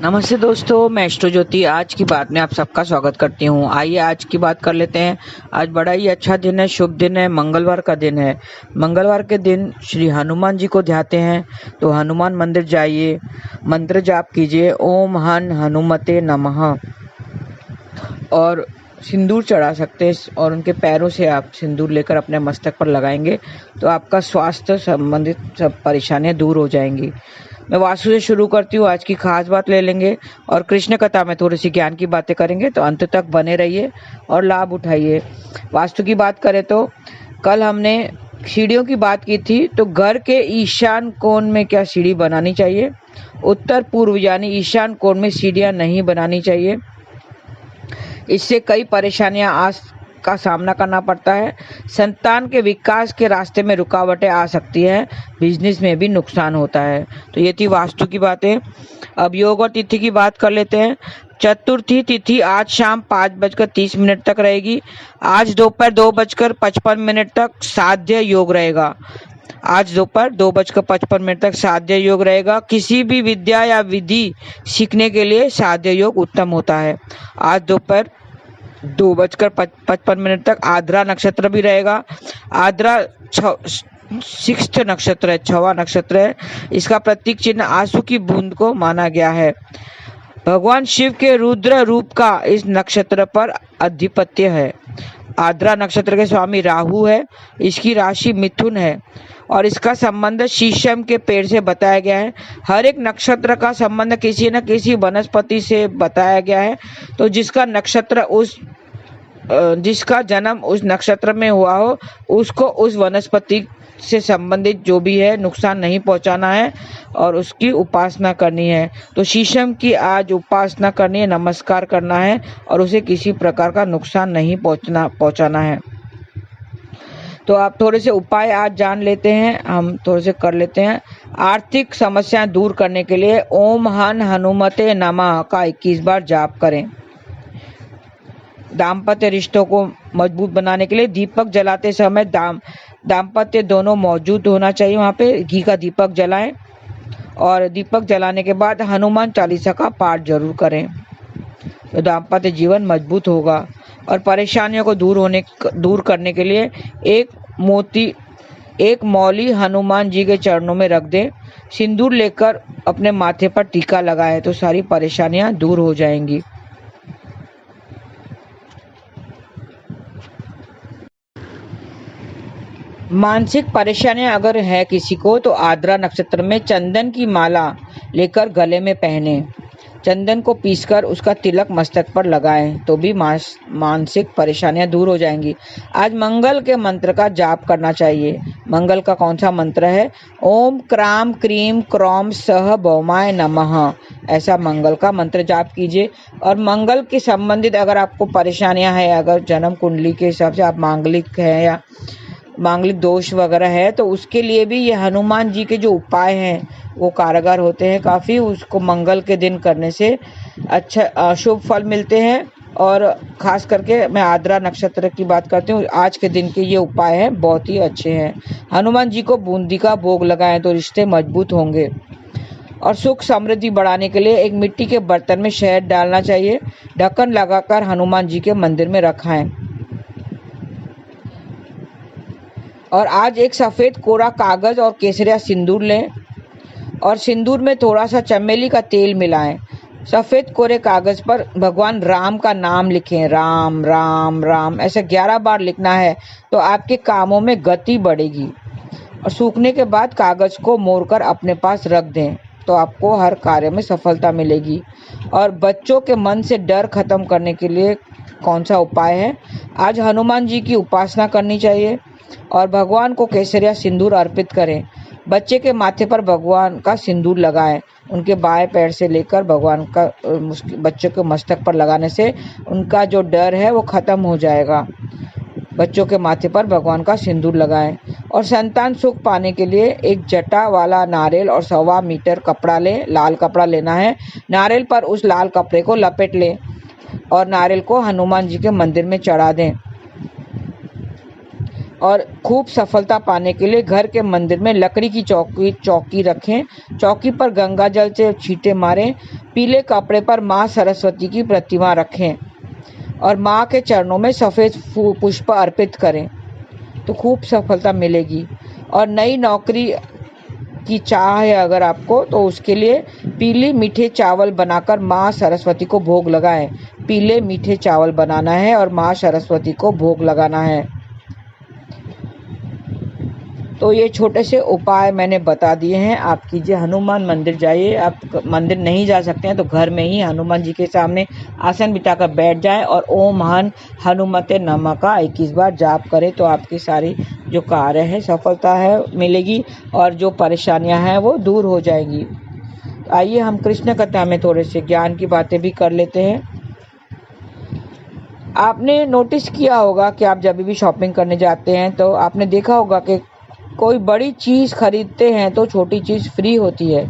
नमस्ते दोस्तों, मैं एस्ट्रो ज्योति आज की बात में आप सबका स्वागत करती हूँ। आइए आज की बात कर लेते हैं। आज बड़ा ही अच्छा दिन है, शुभ दिन है, मंगलवार का दिन है। मंगलवार के दिन श्री हनुमान जी को ध्याते हैं तो हनुमान मंदिर जाइए, मंत्र जाप कीजिए, ओम हन हनुमते नमः, और सिंदूर चढ़ा सकते हैं और उनके पैरों से आप सिंदूर लेकर अपने मस्तक पर लगाएंगे तो आपका स्वास्थ्य संबंधित सब परेशानियां दूर हो जाएंगी। मैं वास्तु से शुरू करती हूँ। आज की खास बात ले लेंगे और कृष्ण कथा में थोड़ी सी ज्ञान की बातें करेंगे, तो अंत तक बने रहिए और लाभ उठाइए। वास्तु की बात करें तो कल हमने सीढ़ियों की बात की थी, तो घर के ईशान कोण में क्या सीढ़ी बनानी चाहिए? उत्तर पूर्व यानी ईशान कोण में सीढ़ियां नहीं बनानी चाहिए। इससे कई परेशानियां आज का सामना करना पड़ता है। संतान के विकास के रास्ते में रुकावटें आ सकती हैं, बिजनेस में भी नुकसान होता है। तो ये थी वास्तु की बातें। अब योग और तिथि की बात कर लेते हैं। चतुर्थी तिथि आज शाम 5:30 तक रहेगी। आज दोपहर 2:55 तक साध्य योग रहेगा। आज दोपहर 2:55 तक साध्य योग रहेगा। किसी भी विद्या या विधि सीखने के लिए साध्य योग उत्तम होता है। आज दोपहर 2:55 तक आद्रा नक्षत्र भी रहेगा। आद्रा सिक्स्थ नक्षत्र है, छवा नक्षत्र है। इसका प्रतीक चिन्ह आंसू की बूंद को माना गया है। भगवान शिव के रुद्र रूप का इस नक्षत्र पर अधिपत्य है। आद्रा नक्षत्र के स्वामी राहु है। इसकी राशि मिथुन है और इसका संबंध शीशम के पेड़ से बताया गया है। हर एक नक्षत्र का संबंध किसी न किसी वनस्पति से बताया गया है। तो जिसका जन्म उस नक्षत्र में हुआ हो उसको उस वनस्पति से संबंधित जो भी है नुकसान नहीं पहुंचाना है और उसकी उपासना करनी है। तो शीशम की आज उपासना करनी है, नमस्कार करना है और उसे किसी प्रकार का नुकसान नहीं पहुंचाना है। तो आप थोड़े से उपाय आज जान लेते हैं, हम थोड़े से कर लेते हैं। आर्थिक समस्याएं दूर करने के लिए ओम हन हनुमते नमः का 21 बार जाप करें। दाम्पत्य रिश्तों को मजबूत बनाने के लिए दीपक जलाते समय दाम्पत्य दोनों मौजूद होना चाहिए। वहाँ पे घी का दीपक जलाएं और दीपक जलाने के बाद हनुमान चालीसा का पाठ जरूर करें, तो दाम्पत्य जीवन मजबूत होगा। और परेशानियों को दूर करने के लिए एक मौली हनुमान जी के चरणों में रख दें। सिंदूर लेकर अपने माथे पर टीका लगाएं तो सारी परेशानियां दूर हो जाएंगी। मानसिक परेशानियां अगर है किसी को तो आद्रा नक्षत्र में चंदन की माला लेकर गले में पहने। चंदन को पीसकर उसका तिलक मस्तक पर लगाएं तो भी मानसिक परेशानियां दूर हो जाएंगी। आज मंगल के मंत्र का जाप करना चाहिए। मंगल का कौन सा मंत्र है? ओम क्राम क्रीम क्रौम सह भौमाय नमः, ऐसा मंगल का मंत्र जाप कीजिए। और मंगल के संबंधित अगर आपको परेशानियां हैं, अगर जन्म कुंडली के हिसाब से आप मांगलिक हैं या मांगलिक दोष वगैरह है, तो उसके लिए भी ये हनुमान जी के जो उपाय हैं वो कारगर होते हैं काफ़ी। उसको मंगल के दिन करने से अच्छा शुभ फल मिलते हैं। और खास करके मैं आद्रा नक्षत्र की बात करती हूँ, आज के दिन के ये उपाय हैं, बहुत ही अच्छे हैं। हनुमान जी को बूंदी का भोग लगाएं तो रिश्ते मजबूत होंगे। और सुख समृद्धि बढ़ाने के लिए एक मिट्टी के बर्तन में शहद डालना चाहिए। ढक्कन लगाकर हनुमान जी के मंदिर में रखाएं। और आज एक सफ़ेद कोरा कागज और केसरिया सिंदूर लें और सिंदूर में थोड़ा सा चमेली का तेल मिलाएं। सफ़ेद कोरे कागज पर भगवान राम का नाम लिखें, राम राम राम, ऐसे 11 बार लिखना है तो आपके कामों में गति बढ़ेगी। और सूखने के बाद कागज को मोड़कर अपने पास रख दें तो आपको हर कार्य में सफलता मिलेगी। और बच्चों के मन से डर खत्म करने के लिए कौन सा उपाय है? आज हनुमान जी की उपासना करनी चाहिए और भगवान को केसरिया सिंदूर अर्पित करें। बच्चे के माथे पर भगवान का सिंदूर लगाएं। उनके बाएं पैर से लेकर भगवान का बच्चों के मस्तक पर लगाने से उनका जो डर है वो खत्म हो जाएगा। बच्चों के माथे पर भगवान का सिंदूर लगाएं। और संतान सुख पाने के लिए एक जटा वाला नारियल और 1.25 मीटर कपड़ा लें। लाल कपड़ा लेना है। नारियल पर उस लाल कपड़े को लपेट लें और नारियल को हनुमान जी के मंदिर में चढ़ा दें। और खूब सफलता पाने के लिए घर के मंदिर में लकड़ी की चौकी रखें। चौकी पर गंगा जल से छींटे मारें। पीले कपड़े पर माँ सरस्वती की प्रतिमा रखें और माँ के चरणों में सफ़ेद पुष्प अर्पित करें तो खूब सफलता मिलेगी। और नई नौकरी की चाह है अगर आपको, तो उसके लिए पीले मीठे चावल बनाकर माँ सरस्वती को भोग लगाएं। पीले मीठे चावल बनाना है और माँ सरस्वती को भोग लगाना है। तो ये छोटे से उपाय मैंने बता दिए हैं, आप कीजिए। हनुमान मंदिर जाइए। आप मंदिर नहीं जा सकते हैं तो घर में ही हनुमान जी के सामने आसन बिठाकर बैठ जाएं और ओम हनुमते नमः का 21 बार जाप करें तो आपकी सारी जो कार्य है सफलता है मिलेगी और जो परेशानियां हैं वो दूर हो जाएंगी। आइए हम कृष्ण कथा में थोड़े से ज्ञान की बातें भी कर लेते हैं। आपने नोटिस किया होगा कि आप जब भी शॉपिंग करने जाते हैं तो आपने देखा होगा कि कोई बड़ी चीज़ खरीदते हैं तो छोटी चीज़ फ्री होती है।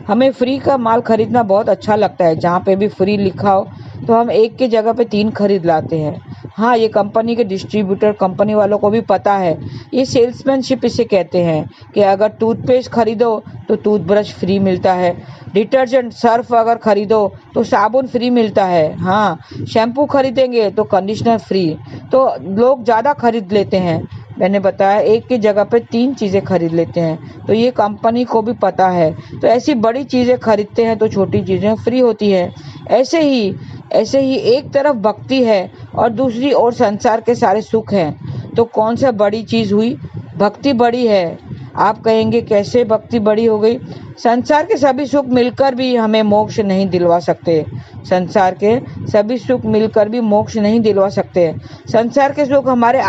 हमें फ्री का माल खरीदना बहुत अच्छा लगता है। जहाँ पे भी फ्री लिखा हो तो हम एक की जगह पे 3 खरीद लाते हैं। हाँ, ये कंपनी के डिस्ट्रीब्यूटर कंपनी वालों को भी पता है। ये सेल्समैनशिप इसे कहते हैं कि अगर टूथपेस्ट खरीदो तो टूथब्रश फ्री मिलता है। डिटर्जेंट सर्फ अगर खरीदो तो साबुन फ्री मिलता है। हाँ, शैम्पू खरीदेंगे तो कंडीशनर फ्री। तो लोग ज़्यादा खरीद लेते हैं। मैंने बताया एक की जगह पे 3 चीज़ें खरीद लेते हैं। तो ये कंपनी को भी पता है। तो ऐसी बड़ी चीज़ें खरीदते हैं तो छोटी चीज़ें फ्री होती है। ऐसे ही एक तरफ भक्ति है और दूसरी ओर संसार के सारे सुख हैं। तो कौन सा बड़ी चीज़ हुई? भक्ति बड़ी है। आप कहेंगे कैसे भक्ति बड़ी हो गई? संसार के सभी सुख मिलकर भी हमें मोक्ष नहीं दिलवा सकते। संसार के सभी सुख मिलकर भी मोक्ष नहीं दिलवा सकते। संसार के सुख हमारे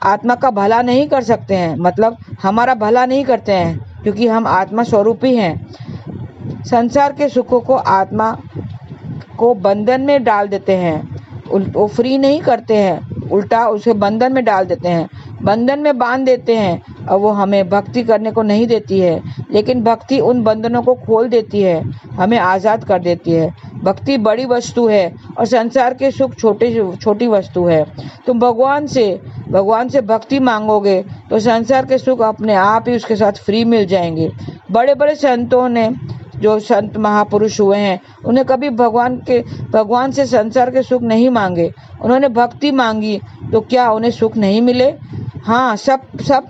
आत्मा का भला नहीं कर सकते हैं, मतलब हमारा भला नहीं करते हैं, क्योंकि हम आत्मा स्वरूपी हैं। संसार के सुखों को आत्मा को बंधन में डाल देते हैं। वो फ्री नहीं करते हैं, उल्टा उसे बंधन में डाल देते हैं, बंधन में बांध देते हैं और वो हमें भक्ति करने को नहीं देती है। लेकिन भक्ति उन बंधनों को खोल देती है, हमें आज़ाद कर देती है। भक्ति बड़ी वस्तु है और संसार के सुख छोटी वस्तु है। तुम भगवान से भक्ति मांगोगे तो संसार के सुख अपने आप ही उसके साथ फ्री मिल जाएंगे। बड़े बड़े संतों ने, जो संत महापुरुष हुए हैं, उन्हें कभी भगवान से संसार के सुख नहीं मांगे। उन्होंने भक्ति मांगी तो क्या उन्हें सुख नहीं मिले? हाँ, सब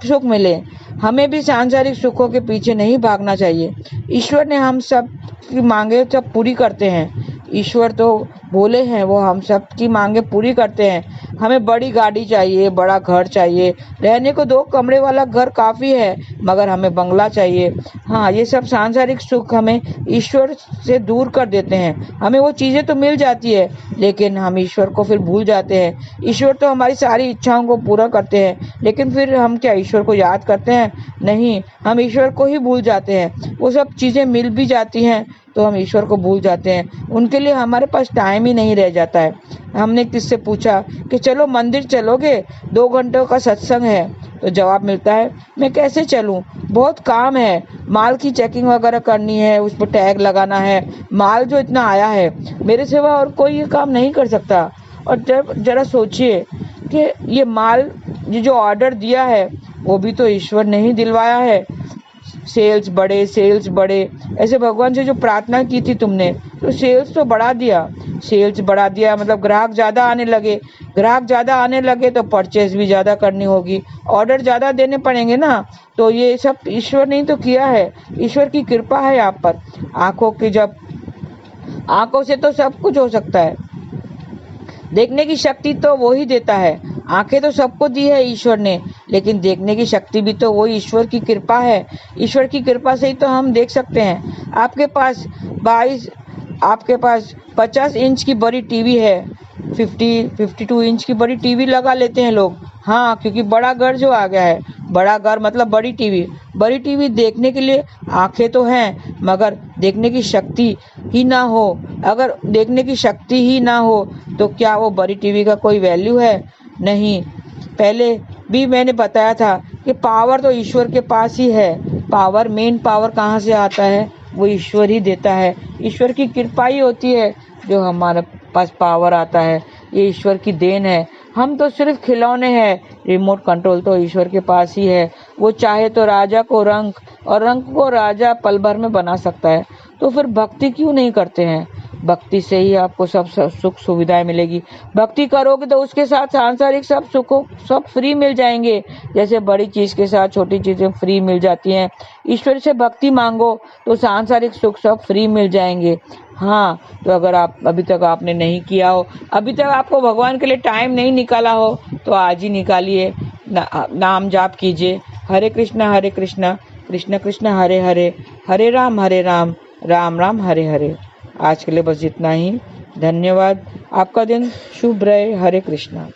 सुख मिले। हमें भी सांसारिक सुखों के पीछे नहीं भागना चाहिए। ईश्वर ने हम सब की मांगे सब पूरी करते हैं। ईश्वर तो भोले हैं, वो हम सब की मांगे पूरी करते हैं। हमें बड़ी गाड़ी चाहिए, बड़ा घर चाहिए, रहने को 2 कमरे वाला घर काफ़ी है, मगर हमें बंगला चाहिए। हाँ, ये सब सांसारिक सुख हमें ईश्वर से दूर कर देते हैं। हमें वो चीज़ें तो मिल जाती है लेकिन हम ईश्वर को फिर भूल जाते हैं। ईश्वर तो हमारी सारी इच्छाओं को पूरा करते हैं, लेकिन फिर हम क्या ईश्वर को याद करते हैं? नहीं, हम ईश्वर को ही भूल जाते हैं। वो सब चीज़ें मिल भी जाती हैं तो हम ईश्वर को भूल जाते हैं। उनके लिए हमारे पास टाइम ही नहीं रह जाता है। हमने किससे पूछा कि चलो मंदिर चलोगे, 2 घंटों का सत्संग है, तो जवाब मिलता है मैं कैसे चलूं, बहुत काम है, माल की चेकिंग वगैरह करनी है, उस पर टैग लगाना है, माल जो इतना आया है, मेरे सिवा और कोई ये काम नहीं कर सकता। और जब जरा सोचिए कि ये माल, ये जो ऑर्डर दिया है वो भी तो ईश्वर ने ही दिलवाया है। सेल्स बढ़े, ऐसे भगवान से जो प्रार्थना की थी तुमने, तो सेल्स तो बढ़ा दिया, मतलब ग्राहक ज़्यादा आने लगे तो परचेज भी ज़्यादा करनी होगी, ऑर्डर ज़्यादा देने पड़ेंगे ना। तो ये सब ईश्वर ने ही तो किया है, ईश्वर की कृपा है आप पर। आंखों से तो सब कुछ हो सकता है, देखने की शक्ति तो वो ही देता है। आंखें तो सबको दी है ईश्वर ने, लेकिन देखने की शक्ति भी तो वो ईश्वर की कृपा है। ईश्वर की कृपा से ही तो हम देख सकते हैं। आपके पास 50 इंच की बड़ी टीवी है, 52 इंच की बड़ी टीवी लगा लेते हैं लोग। हाँ, क्योंकि बड़ा घर जो आ गया है, बड़ा घर मतलब बड़ी टीवी देखने के लिए आंखें तो हैं, मगर देखने की शक्ति ही ना हो। अगर देखने की शक्ति ही ना हो तो क्या वो बड़ी टीवी का कोई वैल्यू है? नहीं। पहले भी मैंने बताया था कि पावर तो ईश्वर के पास ही है। मेन पावर कहाँ से आता है? वो ईश्वर ही देता है। ईश्वर की कृपा ही होती है जो हमारे पास पावर आता है। ये ईश्वर की देन है। हम तो सिर्फ खिलौने हैं, रिमोट कंट्रोल तो ईश्वर के पास ही है। वो चाहे तो राजा को रंक और रंक को राजा पल भर में बना सकता है। तो फिर भक्ति क्यों नहीं करते हैं? भक्ति से ही आपको सब सुख सुविधाएं मिलेगी। भक्ति करोगे तो उसके साथ सांसारिक सब सुखों सब फ्री मिल जाएंगे। जैसे बड़ी चीज के साथ छोटी चीजें फ्री मिल जाती हैं, ईश्वर से भक्ति मांगो तो सांसारिक सुख सब फ्री मिल जाएंगे। हाँ, तो अगर आप अभी तक आपने नहीं किया हो, अभी तक आपको भगवान के लिए टाइम नहीं निकाला हो, तो आज ही निकालिए। नाम जाप कीजिए, हरे कृष्णा कृष्ण कृष्ण हरे हरे, हरे राम राम राम हरे हरे। आज के लिए बस इतना ही। धन्यवाद। आपका दिन शुभ रहे। हरे कृष्णा।